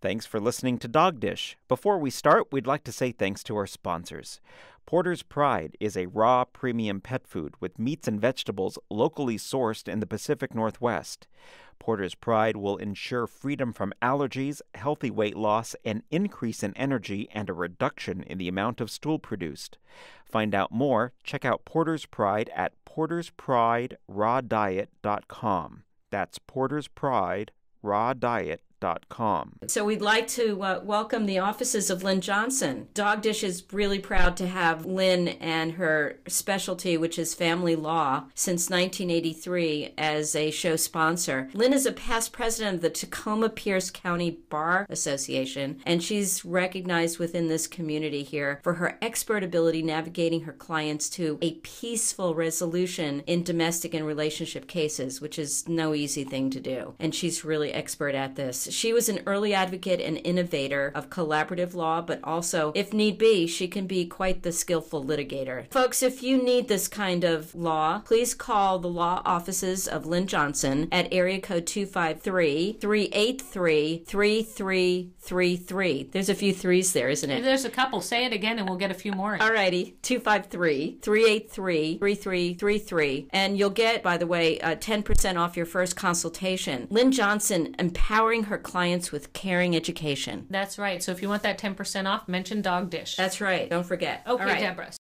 Thanks for listening to Dog Dish. Before we start, we'd like to say thanks to our sponsors. Porter's Pride is a raw, premium pet food with meats and vegetables locally sourced in the Pacific Northwest. Porter's Pride will ensure freedom from allergies, healthy weight loss, an increase in energy, and a reduction in the amount of stool produced. Find out more, check out Porter's Pride at porterspriderawdiet.com. That's Porter's Pride rawdiet.com. So we'd like to welcome the offices of Lynn Johnson. Dog Dish is really proud to have Lynn and her specialty, which is family law, since 1983 as a show sponsor. Lynn is a past president of the Tacoma Pierce County Bar Association, and she's recognized within this community here for her expert ability navigating her clients to a peaceful resolution in domestic and relationship cases, which is no easy thing to do. And she's really expert at this. She was an early advocate and innovator of collaborative law, but also, if need be, she can be quite the skillful litigator. Folks, if you need this kind of law, please call the law offices of Lynn Johnson at area code 253-383-3333. There's a few threes there, isn't it? There's a couple. Say it again and we'll get a few more. All righty. 253-383-3333. And you'll get, by the way, 10% off your first consultation. Lynn Johnson, empowering her clients with caring education. That's right. So if you want that 10% off, mention Dog Dish. That's right. Don't forget. Okay, All right. Deborah.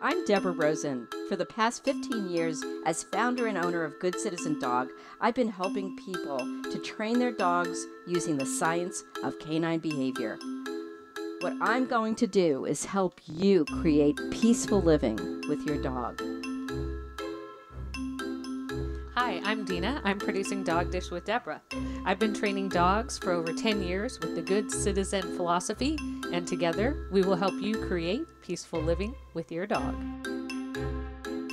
I'm Deborah Rosen. For the past 15 years, as founder and owner of Good Citizen Dog, I've been helping people to train their dogs using the science of canine behavior. What I'm going to do is help you create peaceful living with your dog. Hi, I'm Dina. I'm producing Dog Dish with Deborah. I've been training dogs for over 10 years with the Good Citizen philosophy, and together we will help you create peaceful living with your dog.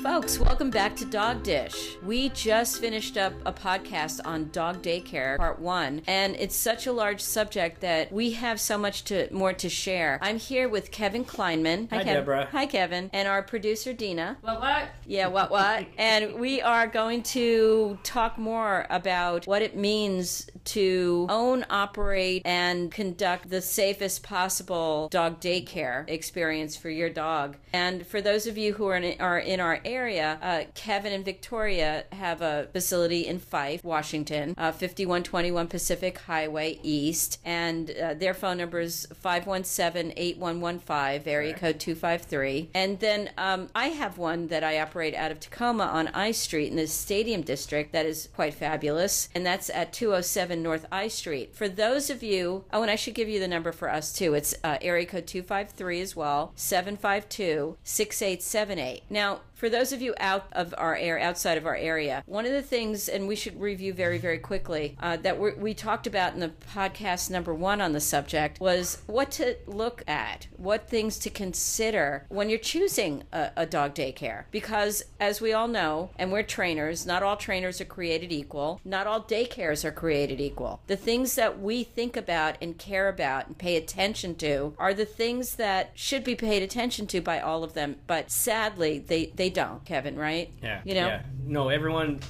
Folks, welcome back to Dog Dish. We just finished up a podcast on dog daycare, part 1, and it's such a large subject that we have so much more to share. I'm here with Kevin Kleinman. Hi, Deborah. Hi, Kevin. And our producer, Dina. What? Yeah, what? And we are going to talk more about what it means to own, operate, and conduct the safest possible dog daycare experience for your dog. And for those of you who are in our area, Kevin and Victoria have a facility in Fife, Washington, 5121 Pacific Highway East, and their phone number is 517-8115, area code 253. And then I have one that I operate out of Tacoma on I Street in the Stadium District that is quite fabulous, and that's at 207 North I Street. For those of you, and I should give you the number for us too, it's area code 253 as well, 752-6878. Now, for those of you outside of our area, one of the things, and we should review very, very quickly, that we talked about in the podcast number 1 on the subject was what to look at, what things to consider when you're choosing a dog daycare. Because as we all know, and we're trainers, not all trainers are created equal. Not all daycares are created equal. The things that we think about and care about and pay attention to are the things that should be paid attention to by all of them. But sadly, they don't, Kevin, right? Yeah. You know? Yeah. No, everyone's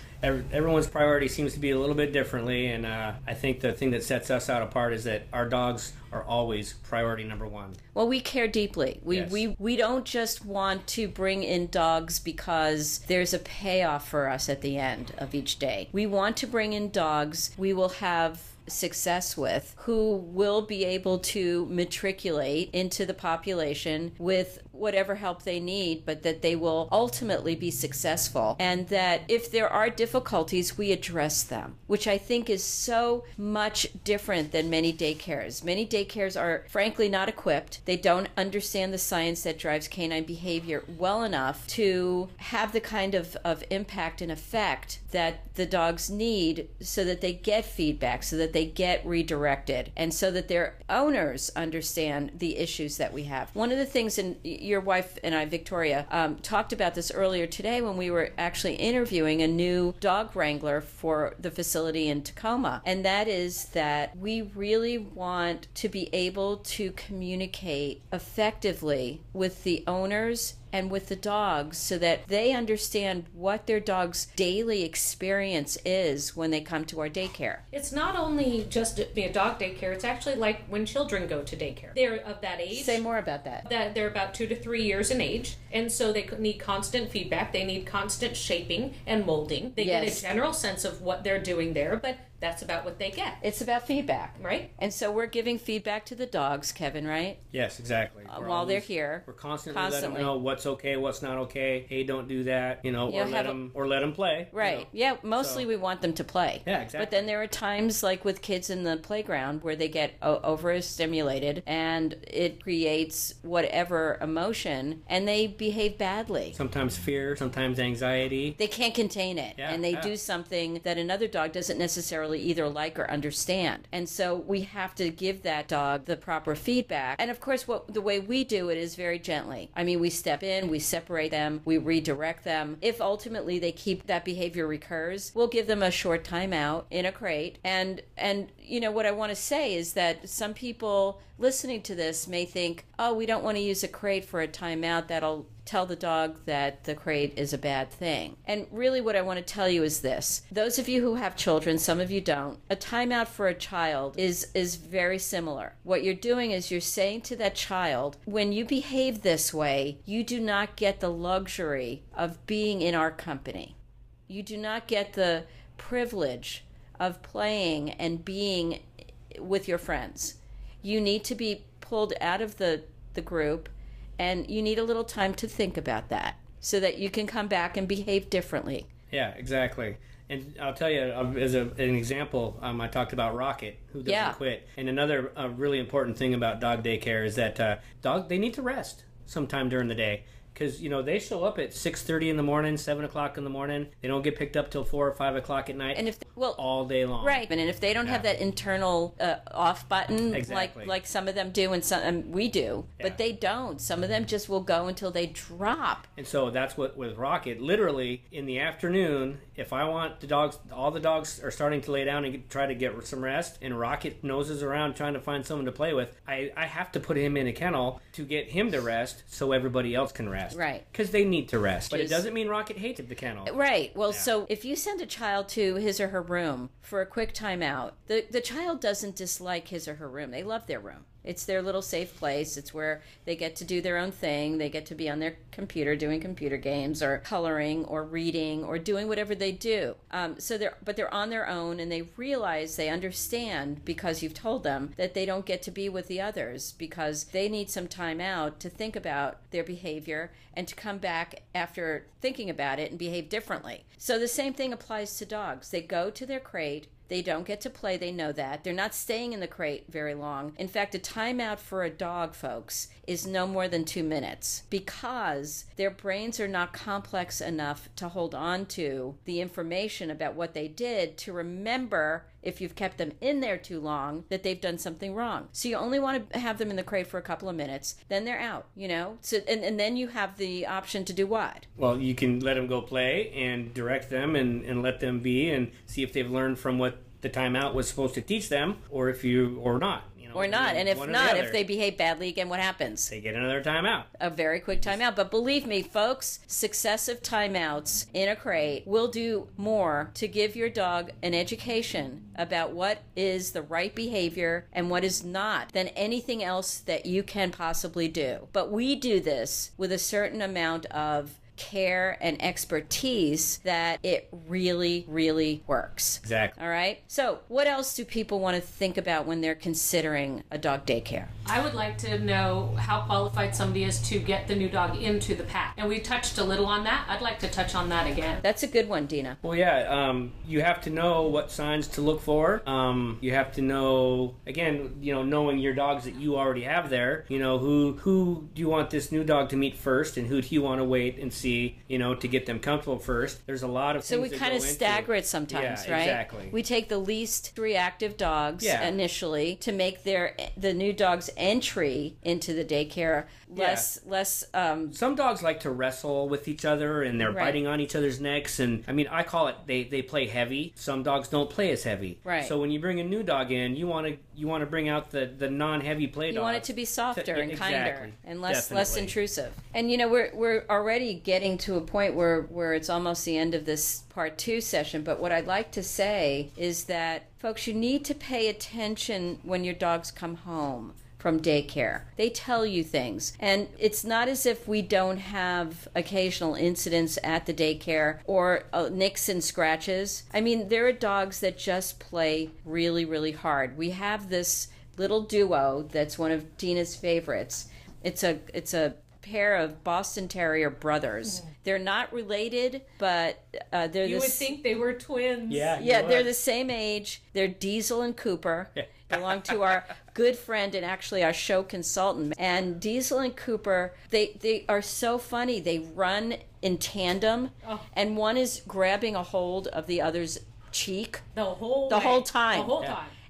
priority seems to be a little bit differently, and I think the thing that sets us out apart is that our dogs are always priority number 1. Well, we care deeply. We don't just want to bring in dogs because there's a payoff for us at the end of each day. We want to bring in dogs we will have success with, who will be able to matriculate into the population with whatever help they need, but that they will ultimately be successful. And that if there are difficulties, we address them, which I think is so much different than many daycares. Many daycares are frankly not equipped. They don't understand the science that drives canine behavior well enough to have the kind of impact and effect that the dogs need so that they get feedback, so that they get redirected, and so that their owners understand the issues that we have. One of the things, and your wife and I, Victoria, talked about this earlier today when we were actually interviewing a new dog wrangler for the facility in Tacoma, and that is that we really want to be able to communicate effectively with the owners and with the dogs so that they understand what their dog's daily experience is when they come to our daycare. It's not only just a dog daycare, it's actually like when children go to daycare. They're of that age. Say more about that. They're about 2 to 3 years in age, and so they need constant feedback. They need constant shaping and molding. They get a general sense of what they're doing there, but that's about what they get. It's about feedback. Right. And so we're giving feedback to the dogs, Kevin, right? Yes, exactly. While they're here. We're constantly letting them know what's okay, what's not okay. Hey, don't do that, or let them play. Right. Yeah, mostly we want them to play. Yeah, exactly. But then there are times like with kids in the playground where they get overstimulated and it creates whatever emotion and they behave badly. Sometimes fear, sometimes anxiety. They can't contain it, and they do something that another dog doesn't necessarily either like or understand. And so we have to give that dog the proper feedback. And of course, the way we do it is very gently. I mean, we step in, we separate them, we redirect them. If ultimately they keep that behavior recurs, we'll give them a short timeout in a crate. And what I want to say is that some people listening to this may think, oh, we don't want to use a crate for a timeout. That'll tell the dog that the crate is a bad thing. And really what I want to tell you is this. Those of you who have children, some of you don't, a timeout for a child is very similar. What you're doing is you're saying to that child, when you behave this way, you do not get the luxury of being in our company. You do not get the privilege of playing and being with your friends. You need to be pulled out of the group, and you need a little time to think about that so that you can come back and behave differently. Yeah, exactly. And I'll tell you, as an example, I talked about Rocket, who doesn't quit. And another really important thing about dog daycare is that they need to rest sometime during the day. Because, they show up at 6:30 in the morning, 7 o'clock in the morning. They don't get picked up till 4 or 5 o'clock at night, and all day long. Right. And if they don't have that internal off button, like some of them do and some we do, but they don't. Some of them just will go until they drop. And so that's what with Rocket, literally in the afternoon, if I want the dogs, all the dogs are starting to lay down and try to get some rest, and Rocket noses around trying to find someone to play with, I have to put him in a kennel to get him to rest so everybody else can rest. Right. Because they need to rest. But it doesn't mean Rocket hated the kennel. Right. Well, so if you send a child to his or her room for a quick timeout, the child doesn't dislike his or her room. They love their room. It's their little safe place. It's where they get to do their own thing. They get to be on their computer doing computer games or coloring or reading or doing whatever they do. But they're on their own, and they realize, they understand because you've told them that they don't get to be with the others because they need some time out to think about their behavior and to come back after thinking about it and behave differently. So the same thing applies to dogs. They go to their crate. They don't get to play. They know that. They're not staying in the crate very long. In fact, a timeout for a dog, folks, is no more than 2 minutes because their brains are not complex enough to hold on to the information about what they did to remember, if you've kept them in there too long, that they've done something wrong. So you only want to have them in the crate for a couple of minutes, then they're out, So and then you have the option to do what? Well, you can let them go play and direct them and let them be and see if they've learned from what the timeout was supposed to teach them, or not. Or not. And if not, if they behave badly again, what happens? They get another timeout. A very quick timeout. But believe me, folks, successive timeouts in a crate will do more to give your dog an education about what is the right behavior and what is not than anything else that you can possibly do. But we do this with a certain amount of care and expertise that it really, really works. Exactly. All right? So what else do people want to think about when they're considering a dog daycare? I would like to know how qualified somebody is to get the new dog into the pack. And we touched a little on that. I'd like to touch on that again. That's a good one, Dina. Well, yeah, you have to know what signs to look for. You have to know, again, knowing your dogs that you already have there. Who do you want this new dog to meet first, and who do you want to wait and see see, to get them comfortable first. There's a lot of things so we kind of stagger it sometimes, right? Exactly. We take the least reactive dogs initially to make the new dog's entry into the daycare less. Some dogs like to wrestle with each other, and they're biting on each other's necks. And I mean, I call it they play heavy. Some dogs don't play as heavy. Right. So when you bring a new dog in, you want to bring out the non-heavy play dog. You want it to be softer and kinder and less intrusive. And we're already getting to a point where it's almost the end of this part 2 session. But what I'd like to say is that, folks, you need to pay attention when your dogs come home from daycare. They tell you things. And it's not as if we don't have occasional incidents at the daycare or nicks and scratches. I mean, there are dogs that just play really, really hard. We have this little duo that's one of Dina's favorites. It's a pair of Boston Terrier brothers. Mm-hmm. They're not related, but they're you would think they were twins. Yeah, they're the same age. They're Diesel and Cooper. Belong to our good friend and actually our show consultant. And Diesel and Cooper, they are so funny. They run in tandem, and one is grabbing a hold of the other's cheek the whole time.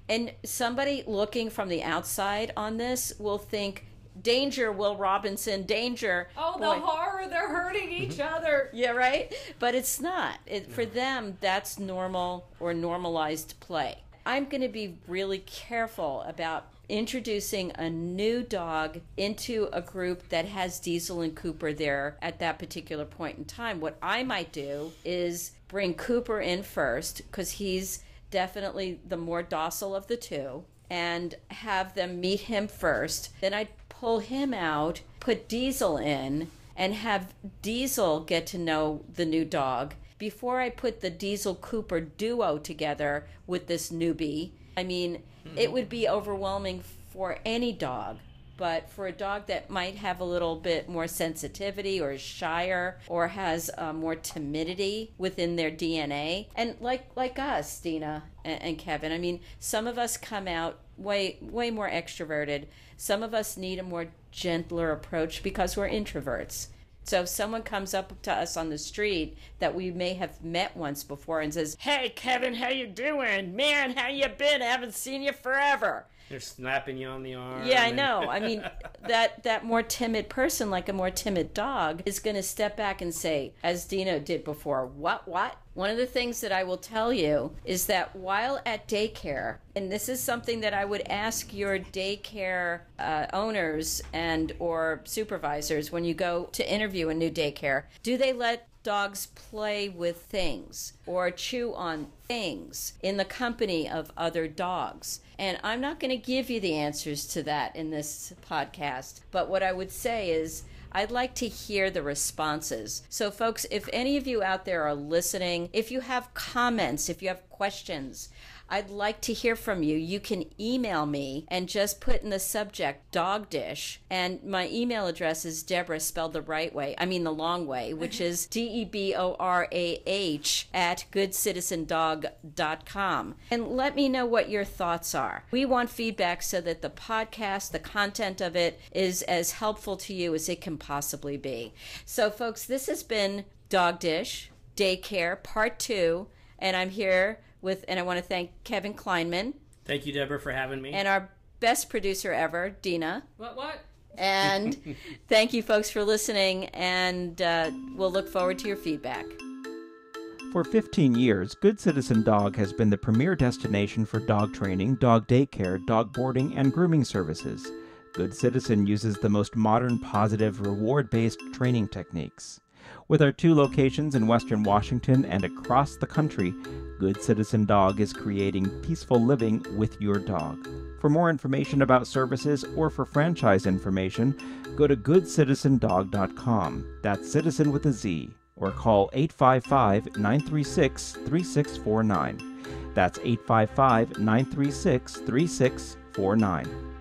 And somebody looking from the outside on this will think, danger, Will Robinson, danger. Oh, the horror, they're hurting each other. Yeah, right? But it's not. For them, that's normal or normalized play. I'm going to be really careful about introducing a new dog into a group that has Diesel and Cooper there at that particular point in time. What I might do is bring Cooper in first, because he's definitely the more docile of the two, and have them meet him first. Then I'd pull him out, put Diesel in, and have Diesel get to know the new dog before I put the Diesel Cooper duo together with this newbie. I mean, it would be overwhelming for any dog, but for a dog that might have a little bit more sensitivity or is shyer or has more timidity within their DNA, and like us, Dina and Kevin, I mean, some of us come out way more extroverted. Some of us need a more gentler approach because we're introverts. So if someone comes up to us on the street that we may have met once before and says, "Hey, Kevin, how you doing? Man, how you been? I haven't seen you forever." They're slapping you on the arm. Yeah, I know. I mean, that more timid person, like a more timid dog, is going to step back and say, as Dino did before, what? One of the things that I will tell you is that while at daycare, and this is something that I would ask your daycare owners and or supervisors when you go to interview a new daycare, do they let dogs play with things or chew on things in the company of other dogs? And I'm not going to give you the answers to that in this podcast, but what I would say is I'd like to hear the responses. So folks, if any of you out there are listening, if you have comments, if you have questions, I'd like to hear from you. You can email me and just put in the subject dog dish. And my email address is Deborah, spelled the right way. I mean the long way, which is DEBORAH@goodcitizendog.com. And let me know what your thoughts are. We want feedback so that the podcast, the content of it, is as helpful to you as it can possibly be. So folks, this has been Dog Dish Daycare Part 2. And I'm here and I want to thank Kevin Kleinman. Thank you, Deborah, for having me. And our best producer ever, Dina. What? And thank you, folks, for listening, and we'll look forward to your feedback. For 15 years, Good Citizen Dog has been the premier destination for dog training, dog daycare, dog boarding, and grooming services. Good Citizen uses the most modern, positive, reward-based training techniques. With our 2 locations in Western Washington and across the country, Good Citizen Dog is creating peaceful living with your dog. For more information about services or for franchise information, go to goodcitizendog.com. That's citizen with a Z. Or call 855-936-3649. That's 855-936-3649.